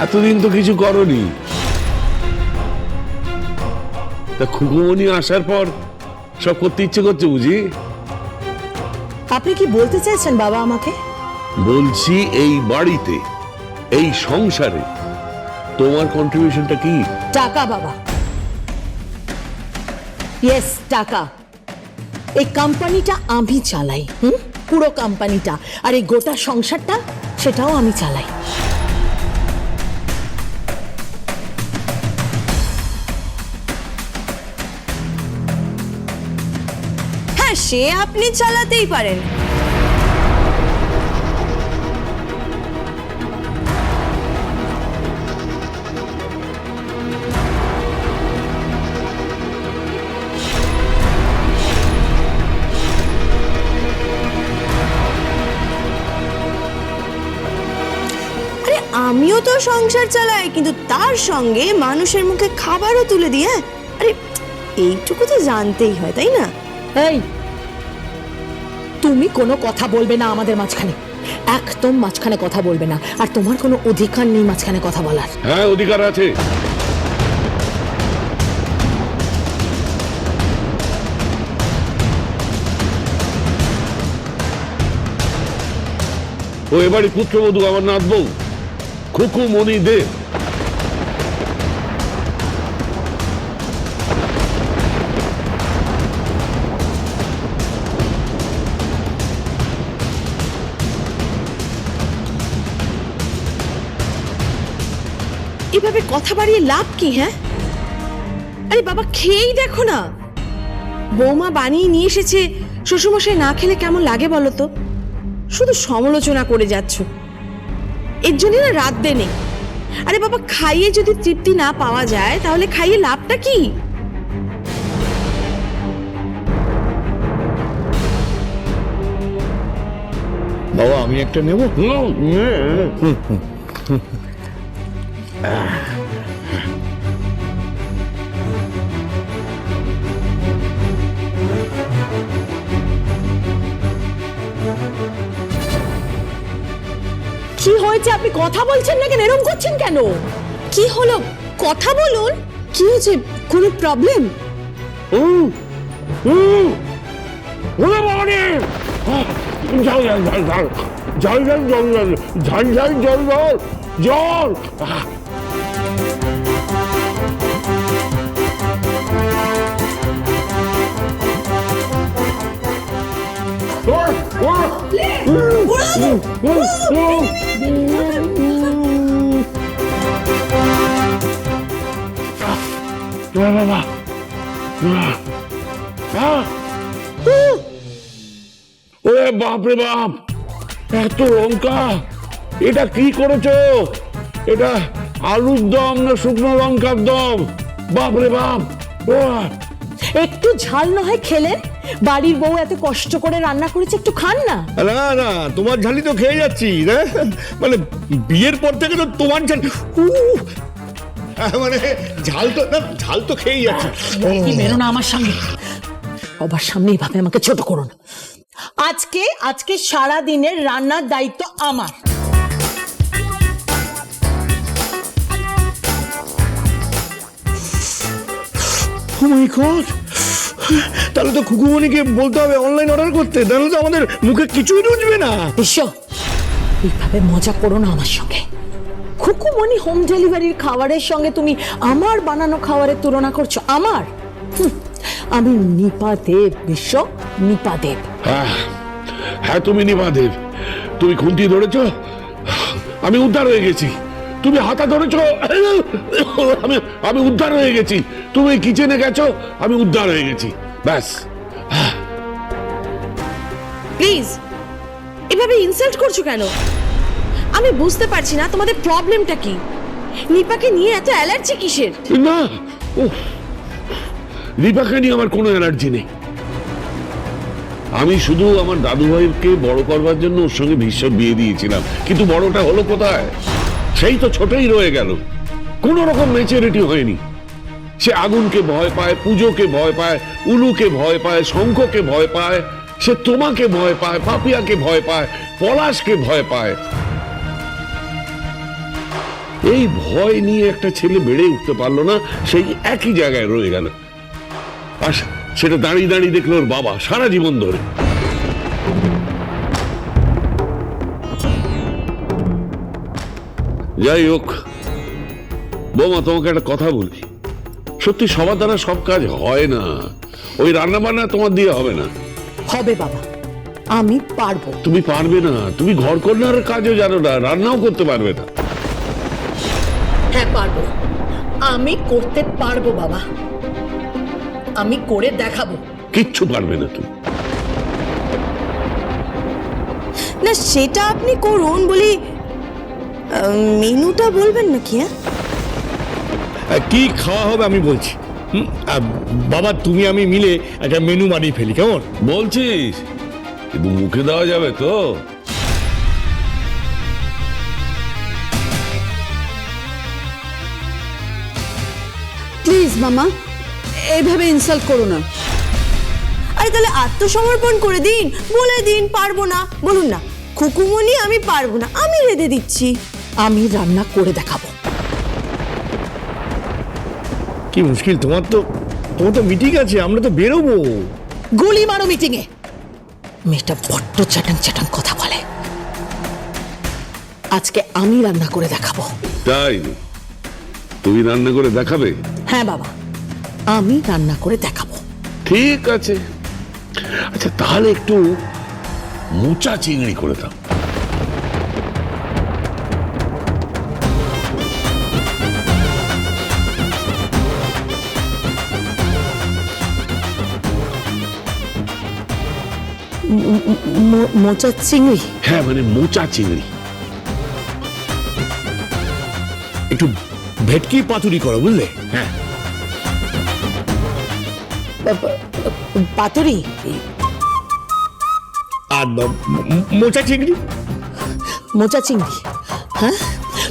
এতদিন তো কিছু করনি, তা খুকুমনি আসার পর সব করতে ইচ্ছে করছে বুঝি? আপনি কি বলতে চাইছেন বাবা আমাকে? বলছি এই বাড়িতে, এই সংসারে তোমার কন্ট্রিবিউশনটা কি? টাকা বাবা, ইয়েস টাকা। এই কোম্পানিটা আমি চালাই, পুরো কোম্পানিটা, আর এই গোটা সংসারটা সেটাও আমি চালাই। হ্যাঁ, সে আপনি চালাতেই পারেন, আমিও তো সংসার চালাই, কিন্তু তার সঙ্গে মানুষের মুখে খাবারও তুলে দিই। হ্যাঁ, আরে এইটুকু তো জানতেই হয়, তাই না? এই, তুমি কোনো কথা বলবে না আমাদের মাঝখানে, একদম মাঝখানে কথা বলবে না, আর তোমার কোনো অধিকার নেই মাঝখানে কথা বলার। হ্যাঁ, অধিকার আছে। ও এবারই পুত্রবধূ আমার নাথ বউ খুকুমনি দে। এভাবে কথা বাড়িয়ে লাভ কি? হ্যাঁ, আরে বাবা খেয়েই দেখো না, বৌমা বানিয়ে নিয়ে এসেছে, শ্বশুরমশাই না খেলে কেমন লাগে বলো তো? শুধু সমালোচনা করে যাচ্ছ, এর জন্য না রাত দে নেই। আরে বাবা, খাইয়ে যদি তৃপ্তি না পাওয়া যায় তাহলে খাইয়ে লাভটা কি? বাবা আমি একটা নেব? কি হয়েছে? আপনি কথা বলছেন না কেন? এরকম করছেন কেন? কি হলো? কথা বলুন। কি হয়েছে? কোনো প্রবলেম? ওরে বাবা রে! ঝাল ঝাল ঝাল ঝাল ঝাল ঝাল জল জল ঝাল ঝাল জল জল জল। বাবা, ওরে বাপ রে বাপ, এত লঙ্কা! এটা কি করেছো? এটা আলুর দম না শুকনো লঙ্কার দম? বাপ রে বাপ! একটু ঝাল না হয় খেলেন? বাড়ির বউ এত কষ্ট করে রান্না করেছে, একটু খান না। না না, তোমার ঝালই তো খেয়ে যাচ্ছি না, মানে বিয়ের পর থেকে তো তোমার ঝাল, মানে ঝাল তো খেয়েই যাচ্ছি। কি মেরো না আমার সামনে, সবার সামনে এইভাবে আমাকে ছোট করো না। আজকে সারা দিনের রান্নার দায়িত্ব আমার। ও মাই গড, তাহলে তো খুকুমনিকে বলতে হবে অনলাইন অর্ডার করতে, তাহলে তো আমাদের মুখে কিছুই রুজবে না। এসো, এইভাবে মজা করো না আমার সঙ্গে। খুকুমনি হোম ডেলিভারির খাবারের সঙ্গে তুমি আমার বানানো খাবারের তুলনা করছো? আমার আমি নিপা দেব, বিশ্ব নিপা দেব। হ্যাঁ তুমি নিপা দেব, তুমি খুন্তি ধরেছ, আমি উদ্ধার হয়ে গেছি। তুমি হাতা ধরেছ, আমি উদ্ধার হয়ে গেছি। তুমি কিচেনে গেছো, আমি উদ্ধার হয়ে গেছি, ব্যাস। প্লিজ, এভাবে ইনসাল্ট করছো কেন? আমি বুঝতে পারছি না তোমাদের প্রবলেমটা কি। নিপাকে নিয়ে এত অ্যালার্জি কিসের? না, নিপাকে নিয়ে আমার কোনো অ্যালার্জি নেই। আমি শুধু আমার দাদু ভাইকে বড় করবার জন্য ওর সঙ্গে ভীষণ বিয়ে দিয়েছিলাম, কিন্তু বড়টা হলো কোথায়? সেই তো ছোটই রয়ে গেল, কোন রকম ম্যাচুরিটি হয়নি। সে আগুনকে ভয় পায়, পুজোকে ভয় পায়, উলুকে ভয় পায়, শঙ্খকে ভয় পায়, সে তোমাকে ভয় পায়, পাপিয়াকে ভয় পায়, পলাশকে ভয় পায়। এই ভয় নিয়ে একটা ছেলে বেড়ে উঠতে পারলো না, সেই একই জায়গায় রয়ে গেল। আর সেটা দাঁড়িয়ে দাঁড়িয়ে দেখলো ওর বাবা সারা জীবন ধরে। যাই হোক বৌমা, তোমাকে একটা কথা বলি, সত্যি সবার দ্বারা সব কাজ হয় না। ওই রান্না বান্না তোমার দিয়ে হবে না। হবে বাবা, আমি পারবো। তুমি পারবে না, তুমি ঘর কন্যার কাজও জানো না, রান্নাও করতে পারবে না। হ্যাঁ পারবো, আমি করতে পারবো বাবা, আমি করে দেখাবো। কিচ্ছু পারবে না তুমি। না সেটা আপনি করুন, বলি মেনুটা বলবেন নাকি? হ্যাঁ কি খাওয়া হবে আমি বলছি। বাবা তুমি আমি মিলে একটা মেনু বানিয়ে ফেলি, কেমন? বলছিস, কিন্তু মুখে দেওয়া যাবে তো? প্লিজ মামা, এইভাবে ইনসাল্ট করো না। আরে তাহলে আত্মসমর্পণ করে দিন, বলে দিন পারবো না, বলুন না খুকুমনি আমি পারবো না, আমি রেঁধে দিচ্ছি। আমি রান্না করে দেখাবো। কি মুশকিল, তোমার তো মিটিং আছে, আমরা তো বেরোবো। গুলি মারো মিটিং এ। মেয়েটা বড্ড চ্যাটাং চ্যাটাং কথা বলে। আজকে আমি রান্না করে দেখাবো। তাই তুমি রান্না করে দেখাবে? হ্যাঁ বাবা, আমি রান্না করে দেখাবো। ঠিক আছে। আচ্ছা তাহলে একটু মোচা চিংড়ি করে দাও। মোচা চিংড়ি? হ্যাঁ মানে মোচা চিংড়ি। একটু ভেটকি পাতুরি করো, বুঝলে? হ্যাঁ পাতুরি আর মোচা চিংড়ি। মোচা চিংড়ি? হ্যাঁ,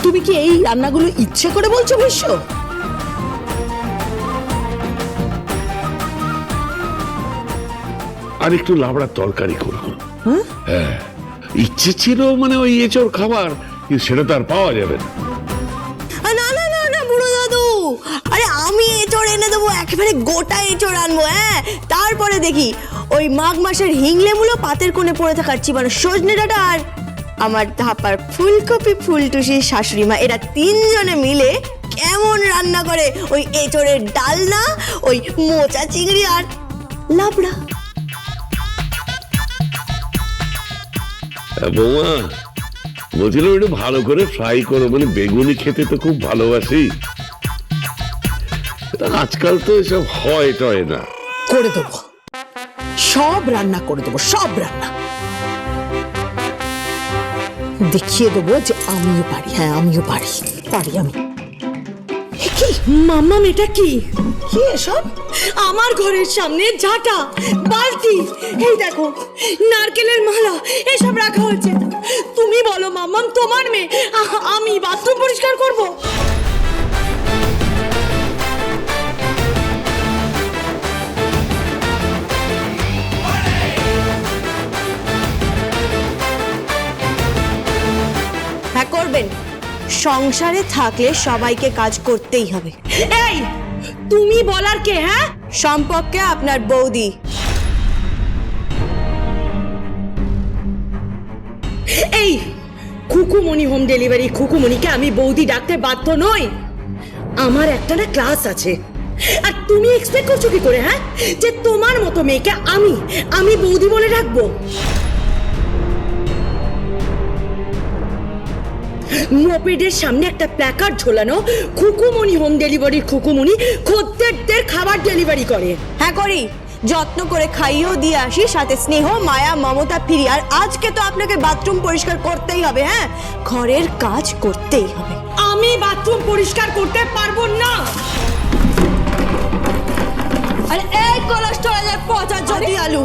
তুমি কি এই রান্নাগুলো ইচ্ছে করে বলছো বিশ্ব? আর একটু লাবড়ার তরকারি করবো। হ্যাঁ ইচ্ছে ছিল, মানে ওই এঁচোড় খাবার, কিন্তু সেটা তো আর পাওয়া যাবে না। না না না না বুড়ো দাদু, আরে আমি এঁচড় এনে দেবো, একেবারে গোটা এঁচড় আনবো। হ্যাঁ তারপরে দেখি ওই মাঘ মাসের হিংলে মূলো পাতের কোণে পড়ে থাকার চিবানো সজনে ডাঁটা আর আমার ধাপার ফুলকপি ফুলটুসির শাশুড়ি মা, এরা তিনজনে মিলে কেমন রান্না করে ওই এঁচড়ের ডালনা, ওই মোচা চিংড়ি আর লাবড়া। বৌমা বলছিলাম একটু ভালো করে ফ্রাই করো, মানে বেগুনি খেতে তো খুব ভালোবাসি। আজকাল তো এসব হয় টয় না। করে দেবো, সব রান্না করে দেবো, সব রান্না দেখিয়ে দেবো যে আমিও পারি। হ্যাঁ আমিও পারি, পারি আমি। কি মাম্মা, এটা কি? কি এসব? আমার ঘরের সামনে ঝাঁটা, বালতি, এই দেখো নারকেলের মালা, এসব রাখা হয়েছে। তুমি বলো মাম্মাম, তোমার মেয়ে, আমি বাথরুম পরিষ্কার করব? হ্যাঁ করবেন, সংসারে থাকলে সবাইকে কাজ করতেই হবে। এই তুমি বলার কে? হ্যাঁ সম্পর্কে আপনার বৌদি। এই খুকুমনি হোম ডেলিভারি খুকুমনিকে আমি বৌদি ডাকতে বাধ্য নই। আমার একটা না ক্লাস আছে, আর তুমি এক্সপেক্ট করছো কি করে হ্যাঁ যে তোমার মতো মেয়েকে আমি বৌদি বলে ডাকবো? মোপেডের সামনে একটা প্ল্যাকার্ড ঝোলানো, খুকুমনি হোম ডেলিভারি খুকুমনি খদ্দেরদের খাবার ডেলিভারি করে। হ্যাঁ করি, যত্ন করে খাইয়েও দিয়ে আসি, সাথে স্নেহ মায়া মমতা ফিরি। আর আজকে তো আপনাকে বাথরুম পরিষ্কার করতেই হবে। হ্যাঁ ঘরের কাজ করতেই হবে। আমি বাথরুম পরিষ্কার করতে পারবো না। আরে এই কোলেস্টেরলের পচা যদি আলু,